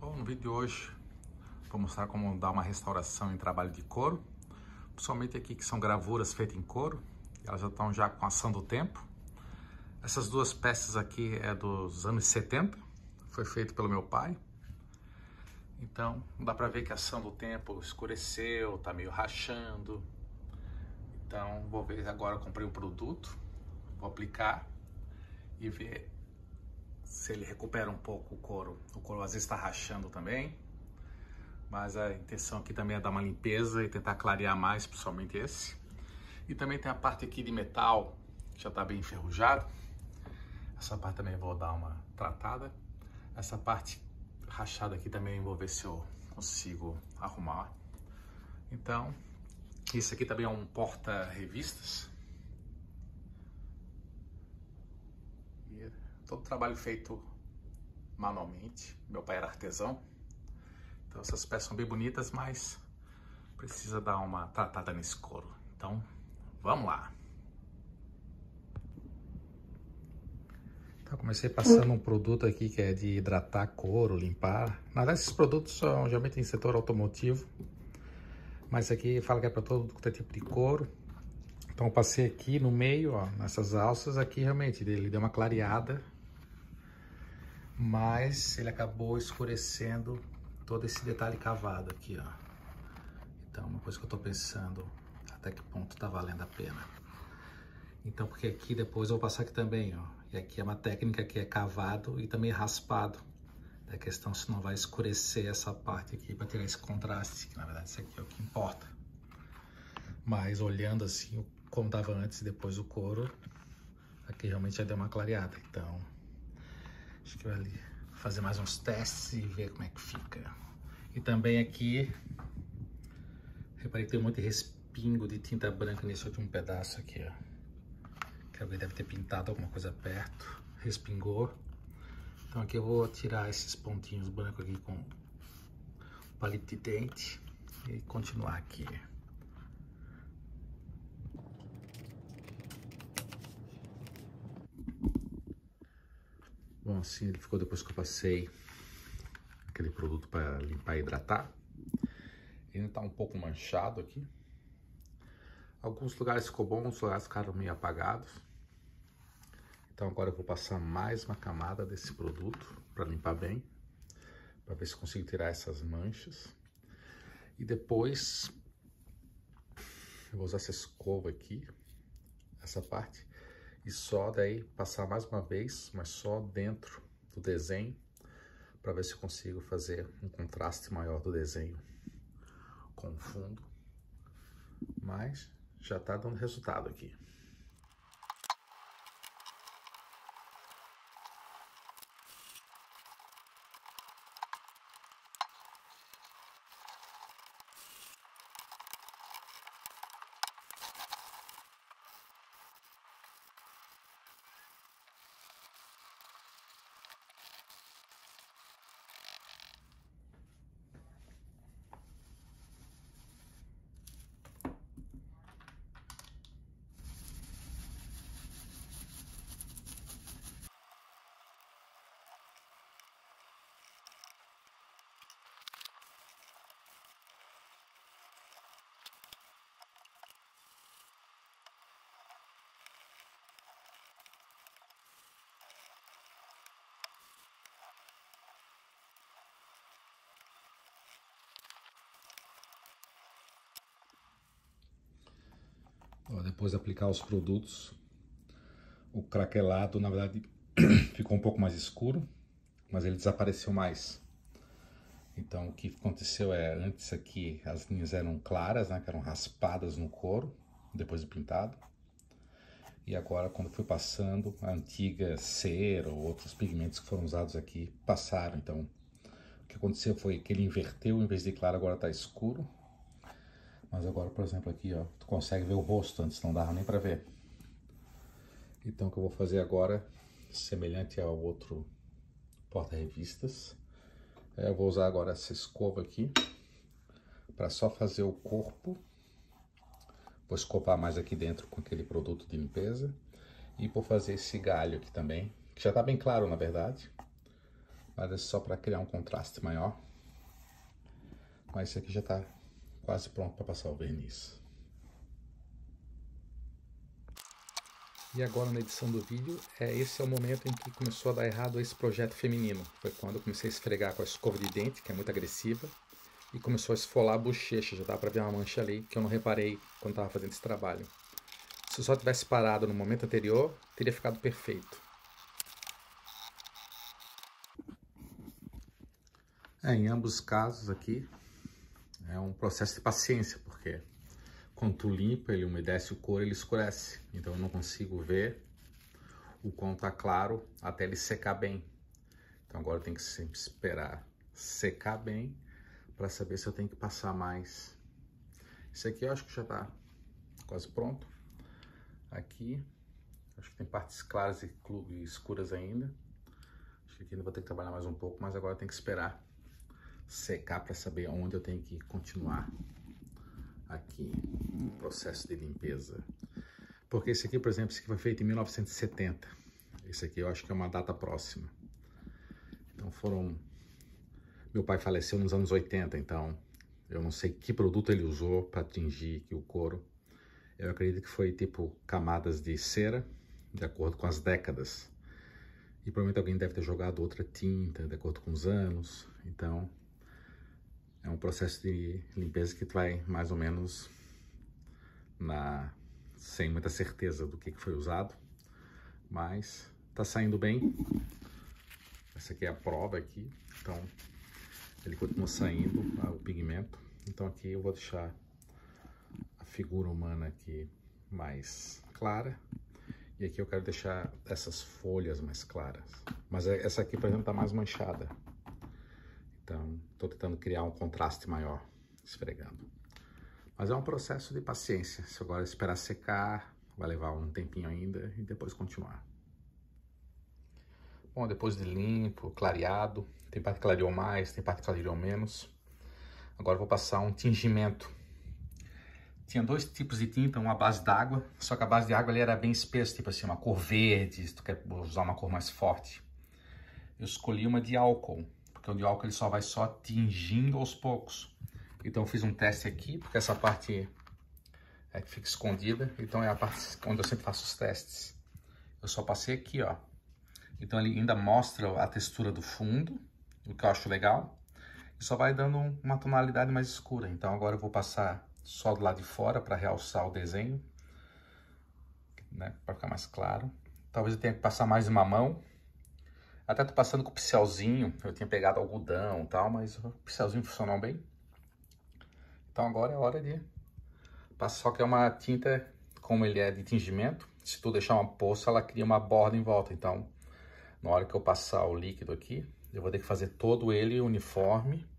Bom, no vídeo de hoje vou mostrar como dar uma restauração em trabalho de couro, principalmente aqui que são gravuras feitas em couro, elas já estão com a ação do tempo. Essas duas peças aqui é dos anos 70, foi feito pelo meu pai, então dá para ver que a ação do tempo escureceu, tá meio rachando. Então vou ver agora, eu comprei o produto, vou aplicar e ver se ele recupera um pouco o couro. O couro às vezes está rachando também, mas a intenção aqui também é dar uma limpeza e tentar clarear mais, principalmente esse. E também tem a parte aqui de metal, que já está bem enferrujado. Essa parte também vou dar uma tratada. Essa parte rachada aqui também vou ver se eu consigo arrumar. Então, isso aqui também é um porta-revistas. Todo trabalho feito manualmente. Meu pai era artesão. Então essas peças são bem bonitas, mas precisa dar uma tratada nesse couro. Então, vamos lá. Então, comecei passando um produto aqui que é de hidratar couro, limpar. Na verdade, esses produtos são geralmente em setor automotivo. Mas esse aqui fala que é para todo tipo de couro. Então eu passei aqui no meio, ó, nessas alças aqui, realmente ele deu uma clareada. Mas ele acabou escurecendo todo esse detalhe cavado aqui, ó. Então, uma coisa que eu tô pensando, até que ponto tá valendo a pena. Então, porque aqui depois eu vou passar aqui também, ó. E aqui é uma técnica que é cavado e também raspado. A questão se não vai escurecer essa parte aqui para tirar esse contraste, que na verdade isso aqui é o que importa. Mas olhando assim, como tava antes e depois o couro, aqui realmente já deu uma clareada. Então, acho que vai ali fazer mais uns testes e ver como é que fica. E também aqui, reparei que tem um monte de respingo de tinta branca nesse último pedaço aqui, ó. Que alguém deve ter pintado alguma coisa perto, respingou. Então aqui eu vou tirar esses pontinhos brancos aqui com palito de dente e continuar aqui. Bom, assim ele ficou depois que eu passei aquele produto para limpar e hidratar. Ele está um pouco manchado aqui. Alguns lugares ficou bom, outros lugares ficaram meio apagados. Então agora eu vou passar mais uma camada desse produto para limpar bem, para ver se consigo tirar essas manchas. E depois eu vou usar essa escova aqui, essa parte, e só daí passar mais uma vez, mas só dentro do desenho, para ver se eu consigo fazer um contraste maior do desenho com o fundo. Mas já está dando resultado aqui. Depois de aplicar os produtos, o craquelado na verdade ficou um pouco mais escuro, mas ele desapareceu mais. Então o que aconteceu é, antes aqui as linhas eram claras, né, que eram raspadas no couro, depois do pintado. E agora quando fui passando, a antiga cera ou outros pigmentos que foram usados aqui passaram. Então o que aconteceu foi que ele inverteu, em vez de claro agora está escuro. Mas agora, por exemplo, aqui, ó, tu consegue ver o rosto, antes não dava nem para ver. Então, o que eu vou fazer agora, semelhante ao outro porta-revistas, eu vou usar agora essa escova aqui, para só fazer o corpo. Vou escovar mais aqui dentro com aquele produto de limpeza. E vou fazer esse galho aqui também, que já tá bem claro, na verdade. mas é só para criar um contraste maior. Mas esse aqui já está quase pronto para passar o verniz. E agora na edição do vídeo, esse é o momento em que começou a dar errado esse projeto feminino. Foi quando eu comecei a esfregar com a escova de dente, que é muito agressiva, e começou a esfolar a bochecha. Já dá para ver uma mancha ali que eu não reparei quando estava fazendo esse trabalho. Se eu só tivesse parado no momento anterior, teria ficado perfeito. Em ambos os casos aqui, é um processo de paciência, porque quando tu limpa, ele umedece o couro, ele escurece. Então eu não consigo ver o quão tá claro até ele secar bem. Então agora eu tenho que sempre esperar secar bem para saber se eu tenho que passar mais. Esse aqui eu acho que já tá quase pronto. Aqui, acho que tem partes claras e escuras ainda. Acho que aqui ainda vou ter que trabalhar mais um pouco, mas agora eu tenho que esperar secar para saber onde eu tenho que continuar aqui o processo de limpeza. Porque esse aqui, por exemplo, esse aqui foi feito em 1970. Esse aqui eu acho que é uma data próxima. Então meu pai faleceu nos anos 80, então eu não sei que produto ele usou para tingir aqui o couro. Eu acredito que foi tipo camadas de cera, de acordo com as décadas. E provavelmente alguém deve ter jogado outra tinta, de acordo com os anos. Então, é um processo de limpeza que vai mais ou menos sem muita certeza do que foi usado. Mas tá saindo bem. Essa aqui é a prova aqui. Então, ele continua saindo, o pigmento. Então aqui eu vou deixar a figura humana aqui mais clara. E aqui eu quero deixar essas folhas mais claras. Mas essa aqui, por exemplo, tá mais manchada. Então, tô tentando criar um contraste maior, esfregando. Mas é um processo de paciência. Se agora esperar secar, vai levar um tempinho ainda e depois continuar. Bom, depois de limpo, clareado, tem parte que clareou mais, tem parte que clareou menos. Agora eu vou passar um tingimento. Tinha dois tipos de tinta, uma à base d'água, só que a base de água ali era bem espessa, tipo assim, uma cor verde, se tu quer usar uma cor mais forte. Eu escolhi uma de álcool, porque o de álcool ele só vai tingindo aos poucos. Então eu fiz um teste aqui, porque essa parte é que fica escondida, então é a parte onde eu sempre faço os testes. Eu só passei aqui, ó. Então ele ainda mostra a textura do fundo, o que eu acho legal, e só vai dando uma tonalidade mais escura. Então agora eu vou passar só do lado de fora para realçar o desenho, né, para ficar mais claro. Talvez eu tenha que passar mais uma mão. Até tô passando com o pincelzinho, eu tinha pegado algodão e tal, mas o pincelzinho funcionou bem. Então agora é hora de passar, só que é uma tinta, como ele é de tingimento, se tu deixar uma poça, ela cria uma borda em volta. Então, na hora que eu passar o líquido aqui, eu vou ter que fazer todo ele uniforme,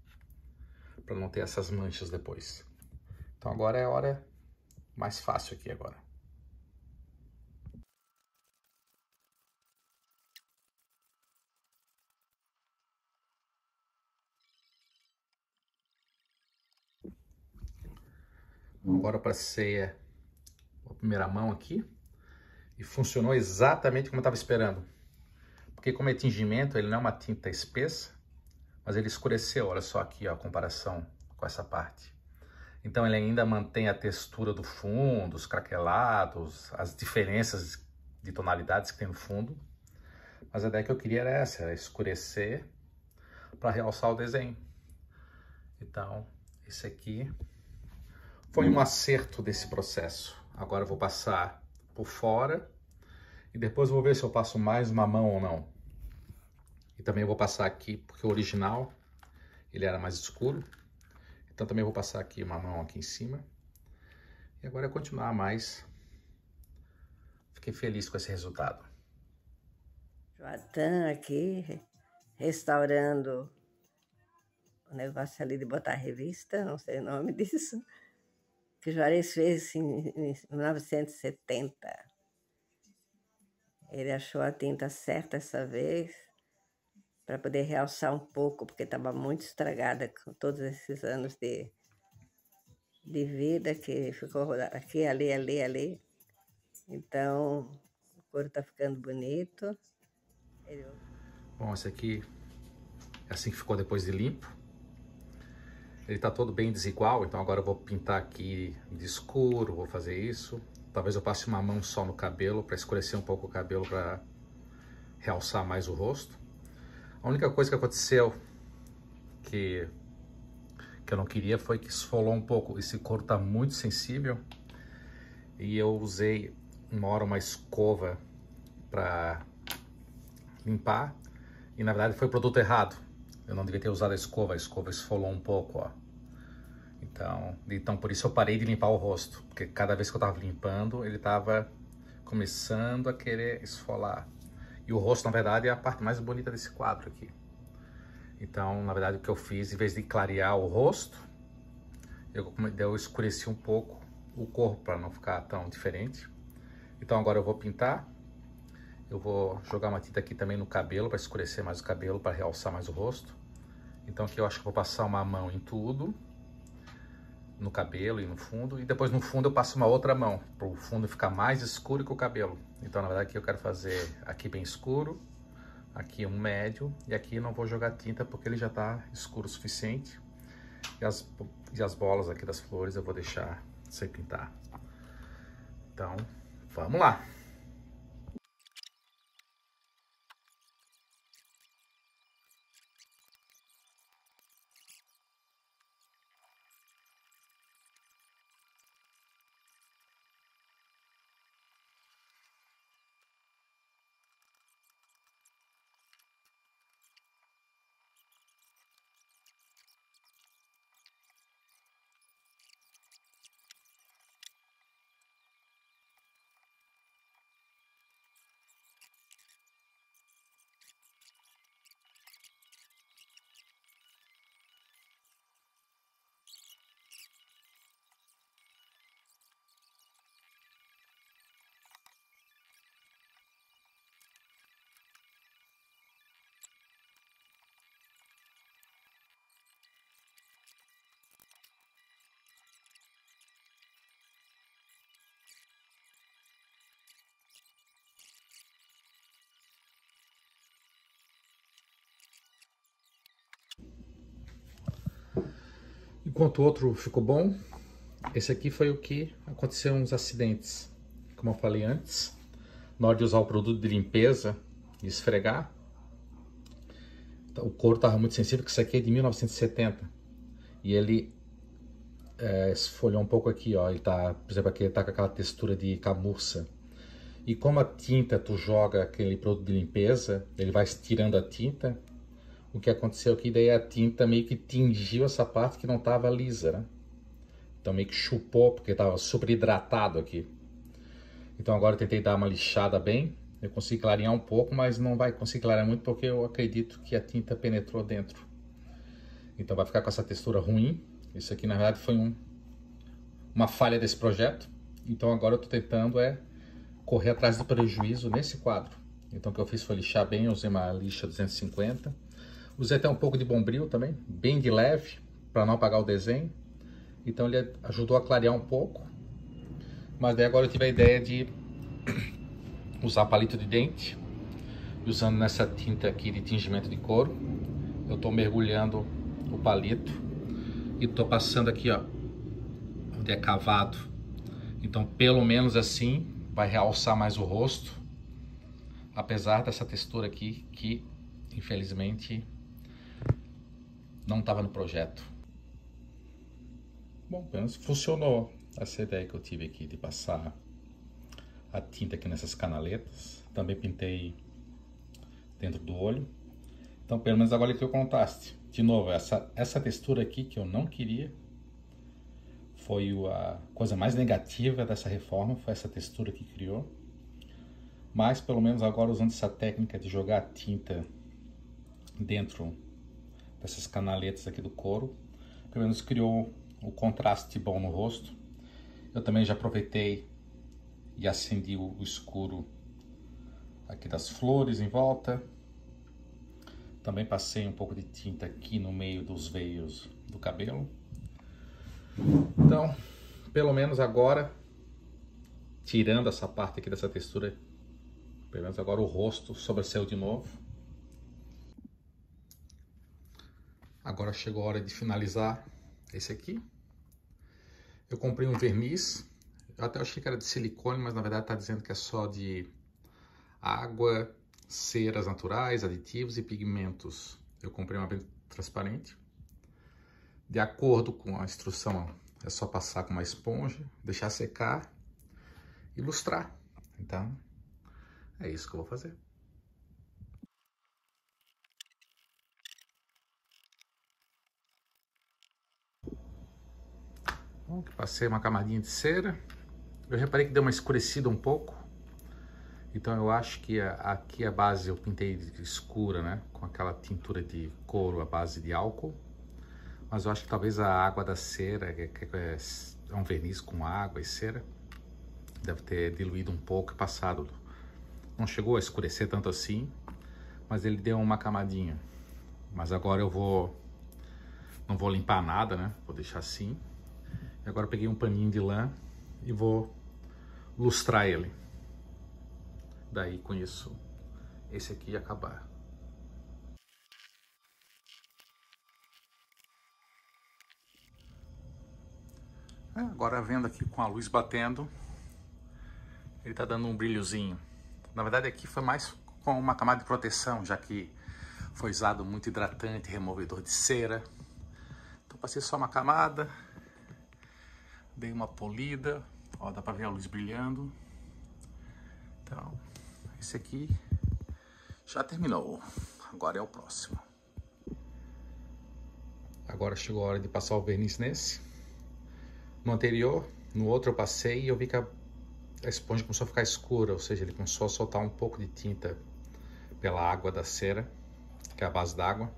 para não ter essas manchas depois. Então agora é a hora mais fácil aqui agora. Agora eu passei a primeira mão aqui e funcionou exatamente como eu estava esperando. Porque como é tingimento, ele não é uma tinta espessa, mas ele escureceu, olha só aqui ó, a comparação com essa parte. Então ele ainda mantém a textura do fundo, os craquelados, as diferenças de tonalidades que tem no fundo. Mas a ideia que eu queria era essa, era escurecer para realçar o desenho. Então, esse aqui foi um acerto desse processo. Agora eu vou passar por fora e depois vou ver se eu passo mais uma mão ou não. E também vou passar aqui, porque o original ele era mais escuro. Então também vou passar aqui uma mão aqui em cima. E agora é continuar mais. Fiquei feliz com esse resultado. Joatan aqui, restaurando o negócio ali de botar revista, não sei o nome disso, que o Juarez fez em 1970. Ele achou a tinta certa essa vez, para poder realçar um pouco, porque estava muito estragada com todos esses anos de vida, que ficou aqui, ali, ali, ali. Então, o couro está ficando bonito. Bom, esse aqui É assim que ficou depois de limpo. Ele tá todo bem desigual, então agora eu vou pintar aqui de escuro, vou fazer isso. Talvez eu passe uma mão só no cabelo para escurecer um pouco o cabelo, para realçar mais o rosto. A única coisa que aconteceu que eu não queria foi que esfolou um pouco. Esse couro tá muito sensível e eu usei uma escova para limpar e na verdade foi o produto errado. Eu não devia ter usado a escova esfolou um pouco, ó. Então por isso eu parei de limpar o rosto, porque cada vez que eu tava limpando, ele tava começando a querer esfolar. E o rosto, na verdade, é a parte mais bonita desse quadro aqui. Então, na verdade, o que eu fiz, em vez de clarear o rosto, eu escureci um pouco o corpo para não ficar tão diferente. Então agora eu vou pintar. Eu vou jogar uma tinta aqui também no cabelo, para escurecer mais o cabelo, para realçar mais o rosto. Então aqui eu acho que eu vou passar uma mão em tudo, no cabelo e no fundo, e depois no fundo eu passo uma outra mão, para o fundo ficar mais escuro que o cabelo. Então na verdade aqui eu quero fazer aqui bem escuro, aqui um médio, e aqui não vou jogar tinta porque ele já está escuro o suficiente. E as bolas aqui das flores eu vou deixar sem pintar. Então, vamos lá! Enquanto o outro ficou bom, esse aqui foi o que aconteceu uns acidentes. Como eu falei antes, na hora de usar o produto de limpeza e esfregar, o couro estava muito sensível, que isso aqui é de 1970. E ele esfolhou um pouco aqui, ó. Ele tá, por exemplo, aqui ele tá com aquela textura de camurça. E como a tinta, tu joga aquele produto de limpeza, ele vai estirando a tinta. O que aconteceu aqui, daí a tinta meio que tingiu essa parte que não estava lisa, né? Então meio que chupou, porque estava super hidratado aqui. Então agora eu tentei dar uma lixada bem. Eu consegui clarear um pouco, mas não vai conseguir clarear muito porque eu acredito que a tinta penetrou dentro. Então vai ficar com essa textura ruim. Isso aqui na verdade foi uma falha desse projeto. Então agora eu estou tentando correr atrás do prejuízo nesse quadro. Então o que eu fiz foi lixar bem, eu usei uma lixa 250. Usei até um pouco de Bombril também, bem de leve, para não apagar o desenho. Então ele ajudou a clarear um pouco. Mas daí agora eu tive a ideia de usar palito de dente. Usando nessa tinta aqui de tingimento de couro. Eu estou mergulhando o palito. E estou passando aqui, ó, onde é cavado. Então pelo menos assim vai realçar mais o rosto. Apesar dessa textura aqui que infelizmente não estava no projeto. Bom, pelo menos funcionou essa ideia que eu tive aqui de passar a tinta aqui nessas canaletas. Também pintei dentro do olho. Então pelo menos agora ele tem o contraste. De novo, essa textura aqui que eu não queria. Foi a coisa mais negativa dessa reforma, foi essa textura que criou. Mas pelo menos agora usando essa técnica de jogar a tinta dentro dessas canaletas aqui do couro, pelo menos criou o contraste bom no rosto. Eu também já aproveitei e acendi o escuro aqui das flores em volta. Também passei um pouco de tinta aqui no meio dos veios do cabelo. Então, pelo menos agora, tirando essa parte aqui dessa textura, pelo menos agora o rosto sobressaiu de novo. Agora chegou a hora de finalizar esse aqui. Eu comprei um verniz. Eu até achei que era de silicone, mas na verdade está dizendo que é só de água, ceras naturais, aditivos e pigmentos. Eu comprei uma bem transparente. De acordo com a instrução, é só passar com uma esponja, deixar secar e lustrar. Então, é isso que eu vou fazer. Bom, passei uma camadinha de cera. Eu reparei que deu uma escurecida um pouco. Então eu acho que aqui a base eu pintei escura, né? Com aquela tintura de couro à base de álcool. Mas eu acho que talvez a água da cera, que é um verniz com água e cera, deve ter diluído um pouco e passado. Não chegou a escurecer tanto assim, mas ele deu uma camadinha. Mas agora eu não vou limpar nada, né? Vou deixar assim. E agora eu peguei um paninho de lã e vou lustrar ele. Daí com isso, esse aqui ia acabar. Agora vendo aqui com a luz batendo, ele tá dando um brilhozinho. Na verdade aqui foi mais com uma camada de proteção, já que foi usado muito hidratante, removedor de cera. Então passei só uma camada, dei uma polida, ó, dá pra ver a luz brilhando. Então, esse aqui já terminou. Agora é o próximo. Agora chegou a hora de passar o verniz nesse. No anterior, no outro eu passei e eu vi que a esponja começou a ficar escura, ou seja, ele começou a soltar um pouco de tinta pela água da cera, que é a base d'água.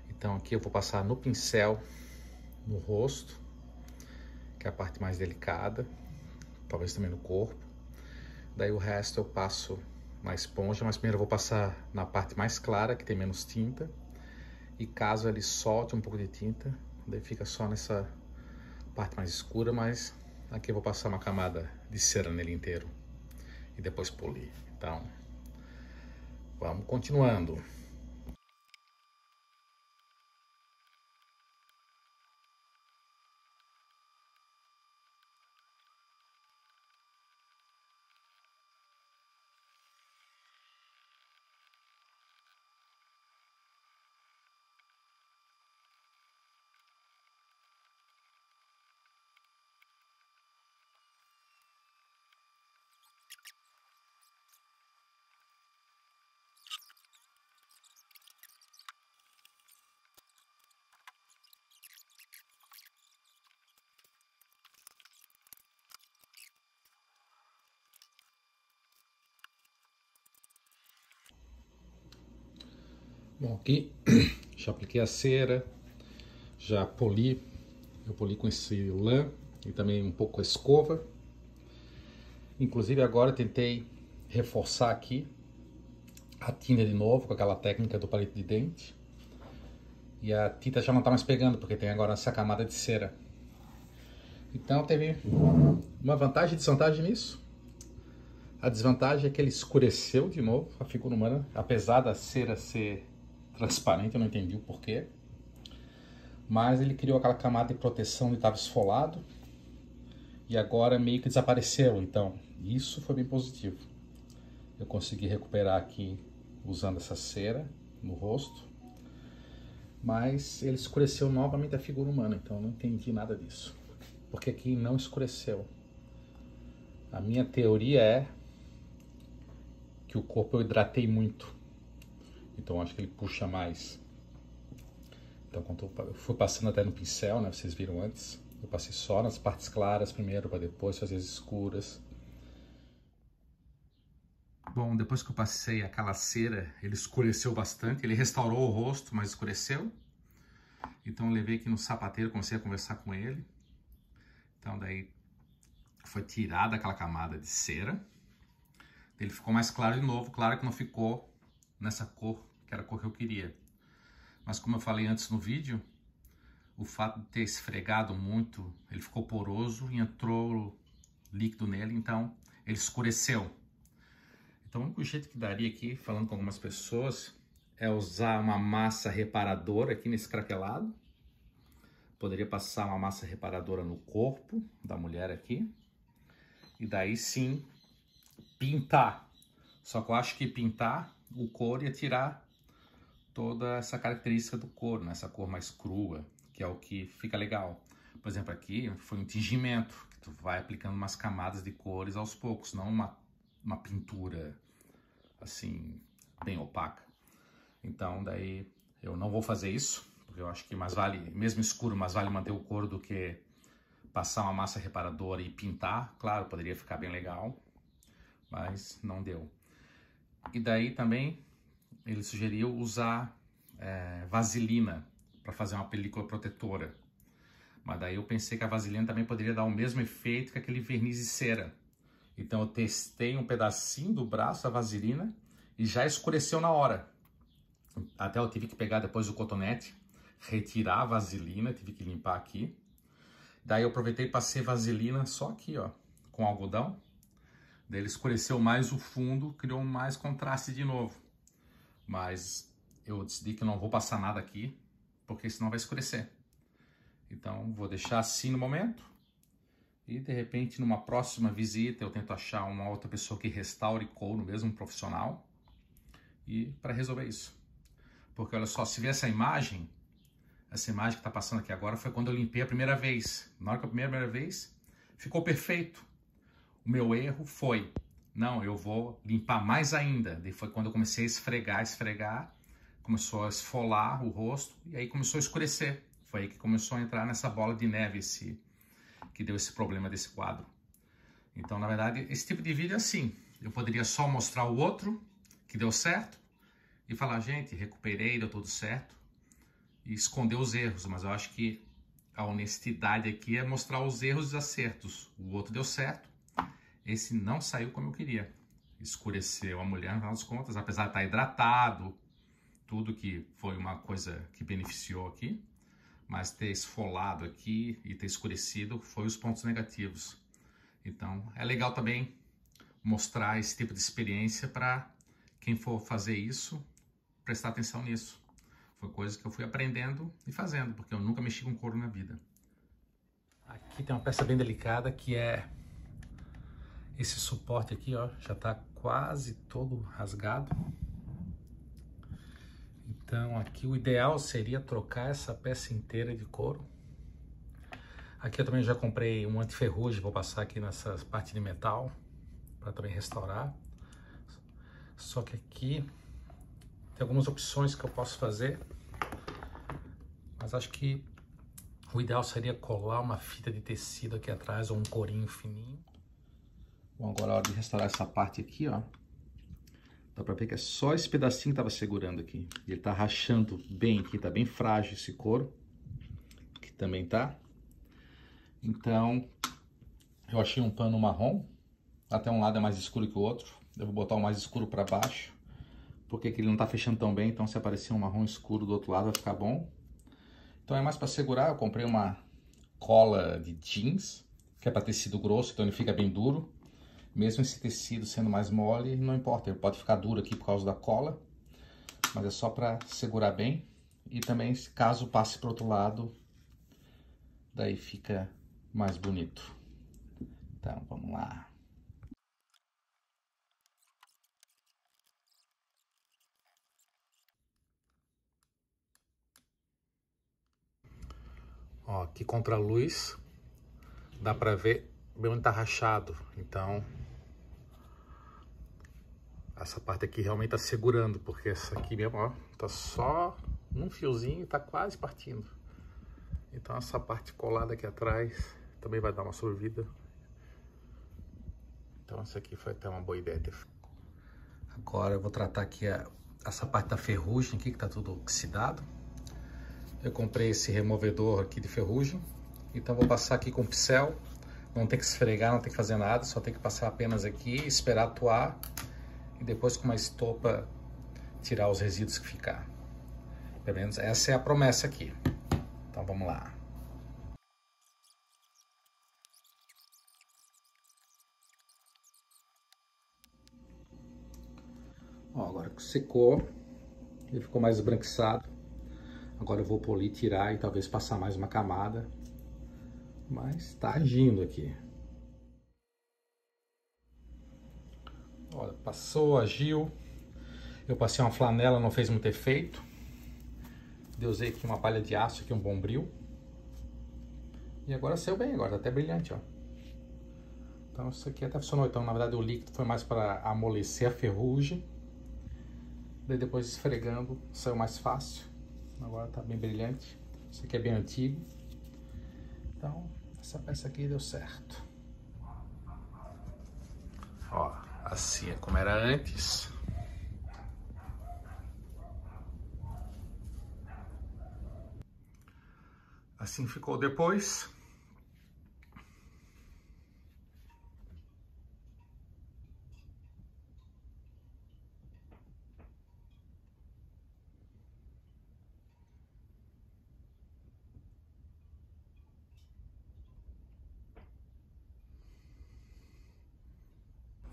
Então aqui eu vou passar no pincel, no rosto, que é a parte mais delicada, talvez também no corpo. Daí o resto eu passo na esponja, mas primeiro eu vou passar na parte mais clara, que tem menos tinta. E caso ele solte um pouco de tinta, daí fica só nessa parte mais escura, mas aqui eu vou passar uma camada de cera nele inteiro e depois polir. Então, vamos continuando. Bom, aqui já apliquei a cera, já poli, eu poli com esse lã e também um pouco a escova. Inclusive agora eu tentei reforçar aqui a tinta de novo com aquela técnica do palito de dente. E a tinta já não está mais pegando, porque tem agora essa camada de cera. Então teve uma vantagem e desvantagem nisso. A desvantagem é que ele escureceu de novo a figura humana, apesar da cera ser transparente, eu não entendi o porquê. Mas ele criou aquela camada de proteção que estava esfolado e agora meio que desapareceu. Então isso foi bem positivo. Eu consegui recuperar aqui usando essa cera no rosto, mas ele escureceu novamente a figura humana, então eu não entendi nada disso. Porque aqui não escureceu. A minha teoria é que o corpo eu hidratei muito, então acho que ele puxa mais. Então quando eu fui passando até no pincel, né, vocês viram antes, eu passei só nas partes claras primeiro, para depois fazer as escuras. Bom, depois que eu passei aquela cera, ele escureceu bastante, ele restaurou o rosto, mas escureceu. Então eu levei aqui no sapateiro, comecei a conversar com ele. Então daí foi tirada aquela camada de cera. Ele ficou mais claro de novo, claro que não ficou nessa cor, que era a cor que eu queria. Mas como eu falei antes no vídeo, o fato de ter esfregado muito, ele ficou poroso e entrou líquido nele, então ele escureceu. Então o único jeito que daria aqui, falando com algumas pessoas, é usar uma massa reparadora aqui nesse craquelado. Poderia passar uma massa reparadora no corpo da mulher aqui. E daí sim, pintar. Só que eu acho que pintar o couro ia tirar toda essa característica do couro, né? Essa cor mais crua, que é o que fica legal. Por exemplo, aqui foi um tingimento, que tu vai aplicando umas camadas de cores aos poucos, não uma pintura assim, bem opaca. Então daí eu não vou fazer isso, porque eu acho que mais vale, mesmo escuro, mais vale manter o couro do que passar uma massa reparadora e pintar. Claro, poderia ficar bem legal, mas não deu. E daí também ele sugeriu usar vaselina para fazer uma película protetora. Mas daí eu pensei que a vaselina também poderia dar o mesmo efeito que aquele verniz de cera. Então eu testei um pedacinho do braço da vaselina e já escureceu na hora. Até eu tive que pegar depois o cotonete, retirar a vaselina, tive que limpar aqui. Daí eu aproveitei e passei vaselina só aqui, ó, com algodão. Daí ele escureceu mais o fundo, criou mais contraste de novo. Mas eu decidi que não vou passar nada aqui, porque senão vai escurecer. Então vou deixar assim no momento. E de repente numa próxima visita eu tento achar uma outra pessoa que restaure couro, mesmo um profissional. E para resolver isso. Porque olha só, se ver essa imagem que está passando aqui agora foi quando eu limpei a primeira vez. Na hora que a primeira vez ficou perfeito. O meu erro foi, não, eu vou limpar mais ainda. Daí foi quando eu comecei a esfregar, começou a esfolar o rosto e aí começou a escurecer. Foi aí que começou a entrar nessa bola de neve que deu esse problema desse quadro. Então, na verdade, esse tipo de vídeo é assim. Eu poderia só mostrar o outro, que deu certo, e falar, gente, recuperei, deu tudo certo, e esconder os erros. Mas eu acho que a honestidade aqui é mostrar os erros e os acertos. O outro deu certo, esse não saiu como eu queria. Escureceu a mulher, no final das contas, apesar de estar hidratado, tudo que foi uma coisa que beneficiou aqui, mas ter esfolado aqui e ter escurecido foi os pontos negativos. Então é legal também mostrar esse tipo de experiência para quem for fazer isso, prestar atenção nisso. Foi coisa que eu fui aprendendo e fazendo, porque eu nunca mexi com couro na vida. Aqui tem uma peça bem delicada que é esse suporte aqui, ó, já está quase todo rasgado. Então aqui o ideal seria trocar essa peça inteira de couro. Aqui eu também já comprei um antiferrugem, vou passar aqui nessa parte de metal para também restaurar. Só que aqui tem algumas opções que eu posso fazer, mas acho que o ideal seria colar uma fita de tecido aqui atrás ou um corinho fininho. Bom, agora é hora de restaurar essa parte aqui, ó. Dá pra ver que é só esse pedacinho que tava segurando aqui. E ele tá rachando bem aqui, tá bem frágil esse couro. Aqui também tá. Então, eu achei um pano marrom. Até um lado é mais escuro que o outro. Eu vou botar o mais escuro pra baixo. Porque aqui ele não tá fechando tão bem, então se aparecer um marrom escuro do outro lado vai ficar bom. Então é mais pra segurar, eu comprei uma cola de jeans, que é pra tecido grosso, então ele fica bem duro. Mesmo esse tecido sendo mais mole, não importa, ele pode ficar duro aqui por causa da cola, mas é só para segurar bem. E também, caso passe para o outro lado, daí fica mais bonito. Então, vamos lá. Ó, aqui contra a luz, dá para ver bem onde tá rachado, então essa parte aqui realmente tá segurando, porque essa aqui mesmo, ó, tá só um fiozinho e tá quase partindo. Então essa parte colada aqui atrás também vai dar uma sobrevida. Então essa aqui foi até uma boa ideia. Agora eu vou tratar aqui essa parte da ferrugem aqui, que tá tudo oxidado. Eu comprei esse removedor aqui de ferrugem, então vou passar aqui com o pincel. Não tem que esfregar, não tem que fazer nada, só tem que passar apenas aqui, esperar atuar e depois com uma estopa tirar os resíduos que ficar. Pelo menos essa é a promessa aqui. Então vamos lá. Ó, agora que secou, Ele ficou mais esbranquiçado. Agora eu vou polir, tirar e talvez passar mais uma camada. Mas tá agindo aqui. Olha, passou, agiu. Eu passei uma flanela, não fez muito efeito. Eu usei aqui uma palha de aço, aqui um bombril. E agora saiu bem, agora tá até brilhante, ó. Então isso aqui até funcionou. Então na verdade o líquido foi mais para amolecer a ferrugem. Daí depois esfregando saiu mais fácil. Agora tá bem brilhante. Isso aqui é bem antigo. Então essa peça aqui deu certo. Ó, assim é como era antes. Assim ficou depois.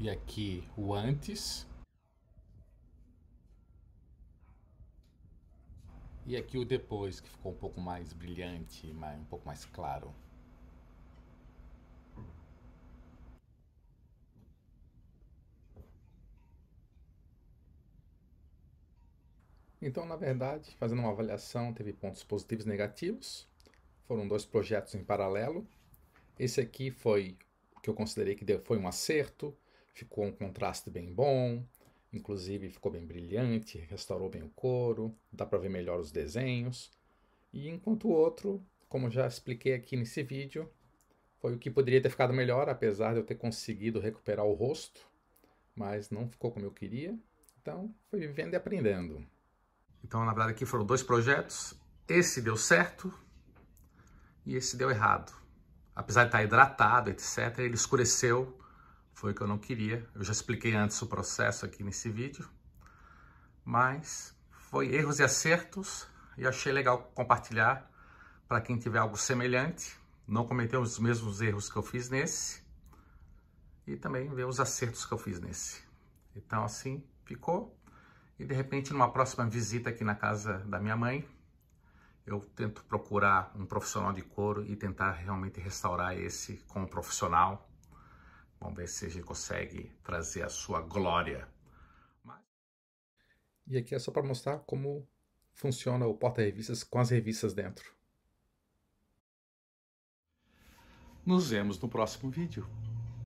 E aqui o antes. E aqui o depois, que ficou um pouco mais brilhante, um pouco mais claro. Então, na verdade, fazendo uma avaliação, teve pontos positivos e negativos. Foram 2 projetos em paralelo. Esse aqui foi o que eu considerei que foi um acerto. Ficou um contraste bem bom. Inclusive ficou bem brilhante, restaurou bem o couro. Dá para ver melhor os desenhos. E enquanto o outro, como já expliquei aqui nesse vídeo, foi o que poderia ter ficado melhor, apesar de eu ter conseguido recuperar o rosto. Mas não ficou como eu queria. Então, foi vivendo e aprendendo. Então, na verdade, aqui foram 2 projetos. Esse deu certo e esse deu errado. Apesar de estar hidratado, etc., ele escureceu. Foi o que eu não queria. Eu já expliquei antes o processo aqui nesse vídeo. Mas foi erros e acertos e achei legal compartilhar para quem tiver algo semelhante. Não cometer os mesmos erros que eu fiz nesse. E também ver os acertos que eu fiz nesse. Então, assim ficou. E de repente, numa próxima visita aqui na casa da minha mãe, eu tento procurar um profissional de couro e tentar realmente restaurar esse com um profissional. Vamos ver se a gente consegue trazer a sua glória. E aqui é só para mostrar como funciona o porta-revistas com as revistas dentro. Nos vemos no próximo vídeo.